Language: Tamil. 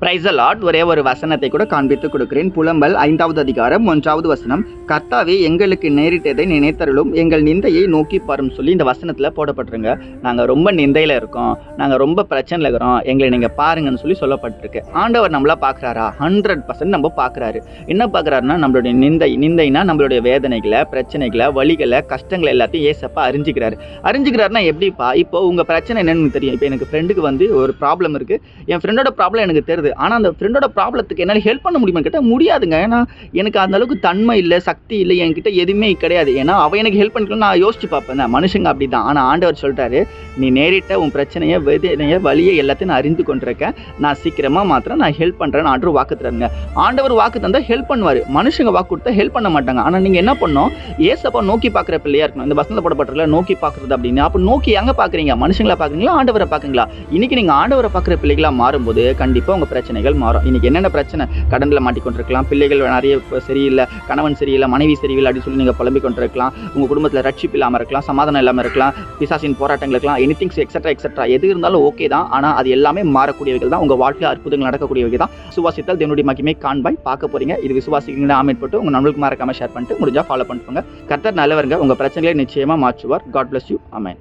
Praise the Lord. ஒரே ஒரு வசனத்தை கூட காண்பித்து கொடுக்கிறேன். புலம்பல் 5வது அதிகாரம் 1வது வசனம். கர்த்தாவே எங்களுக்கு நேரிட்டதை நினைத்தருளும், எங்கள் நிந்தையை நோக்கி பாரும் சொல்லி இந்த வசனத்தில் போடப்பட்டிருங்க. நாங்கள் ரொம்ப நிந்தையில் இருக்கோம், நாங்கள் ரொம்ப பிரச்சனையில் இருக்கிறோம், எங்களை நீங்கள் பாருங்கன்னு சொல்லி சொல்லப்பட்டிருக்கு. ஆண்டவர் நம்மளா பார்க்குறாரா? 100% நம்ம பார்க்குறாரு. என்ன பார்க்குறாருன்னா, நம்மளுடைய நிந்தைனா நம்மளுடைய வேதனைகளை, பிரச்சனைகளை, வலிகளை, கஷ்டங்களை எல்லாத்தையும் ஏசப்பா அறிஞ்சிக்கிறாருன்னா எப்படிப்பா? இப்போ உங்கள் பிரச்சனை என்னன்னு தெரியும். இப்போ எனக்கு ஃப்ரெண்டுக்கு ஒரு ப்ராப்ளம் இருக்குது, என் ஃப்ரெண்டோட ப்ராப்ளம் எனக்கு தெரியுது. ஆனால் அந்த ஃப்ரெண்டோட ப்ராப்ளத்துக்கு என்னால் ஹெல்ப் பண்ண முடியுமா கேட்டால் முடியாதுங்க. ஏன்னா எனக்கு அந்த அளவுக்கு தன்மை இல்லை, சக்தி இல்லை, என்கிட்ட எதுவுமே கிடையாது. ஏன்னா அவன் எனக்கு ஹெல்ப் பண்ணிக்கலாம் நான் யோசிச்சு பார்ப்பேன். மனுஷங்க அப்படி தான். ஆனால் ஆண்டவர் சொல்லிட்டாரு, நீ நேரிட்ட உன் பிரச்சனையை, வேதனையை, வலியை எல்லாத்தையும் நான் அறிந்து கொண்டிருக்கேன், நான் சீக்கிரமாக மாத்திரம் நான் ஹெல்ப் பண்ணுறேன்னு ஆண்டவர் வாக்கு தராங்க. ஆண்டவர் வாக்கு தந்தால் ஹெல்ப் பண்ணுவார், மனுஷங்க வாக்கு கொடுத்தா ஹெல்ப் பண்ண மாட்டாங்க. ஆனால் நீங்கள் என்ன பண்ணணும்? ஏசப்பா நோக்கி பார்க்குற பிள்ளையா இருக்கணும். இந்த வசனத்தில் போடப்பட்டிருக்கல நோக்கி பார்க்குறது அப்படின்னு. அப்போ நோக்கி எங்கே பார்க்குறீங்க? மனுஷங்களை பார்க்குறீங்களா, ஆண்டவரை பார்க்குறீங்களா? இன்னைக்கு நீங்கள் ஆண்டவரை பார்க்குற பிள்ளைகளாக மாறும்போது கண்டிப்பாக உங்கள் பிரச்சனைகள் மாறும். இன்னைக்கு என்னென்ன பிரச்சனை? கடனில் மாட்டிக்கொண்டிருக்கலாம், பிள்ளைகள் நிறைய சரியில்லை, கணவன் சரியில்லை, மனைவி சரியில்லை அப்படின்னு சொல்லி நீங்கள் புலம்பிக் கொண்டிருக்கலாம், உங்கள் குடும்பத்தில் ரட்சிப்பு இல்லாமல் இருக்கலாம், சமாதானம் இல்லாமல் இருக்கலாம், பிசாசின் போராட்டங்கள் இருக்கலாம், எனிதிங்ஸ் எக்ஸெட்ரா எது இருந்தாலும் ஓகே தான். ஆனால் அது எல்லாமே மாறக்கூடியவைகள் தான். உங்கள் வாழ்க்கையில் அற்புதங்கள் நடக்கக்கூடியவைகள் தான். விசுவாசித்தால் தேவனுடைய மகிமை காண்பாய் பார்க்க போறீங்க. இது விசுவாசிக்கிற ஆமென் போட்டு உங்கள் நண்பர்களுக்கு மறக்காம ஷேர் பண்ணிட்டு முடிஞ்சா ஃபாலோ பண்ணிட்டு கர்த்தர் நல்லவருங்க. உங்கள் பிரச்சனைகளை நிச்சயமாக மாற்றுவார். God bless you. ஆமென்.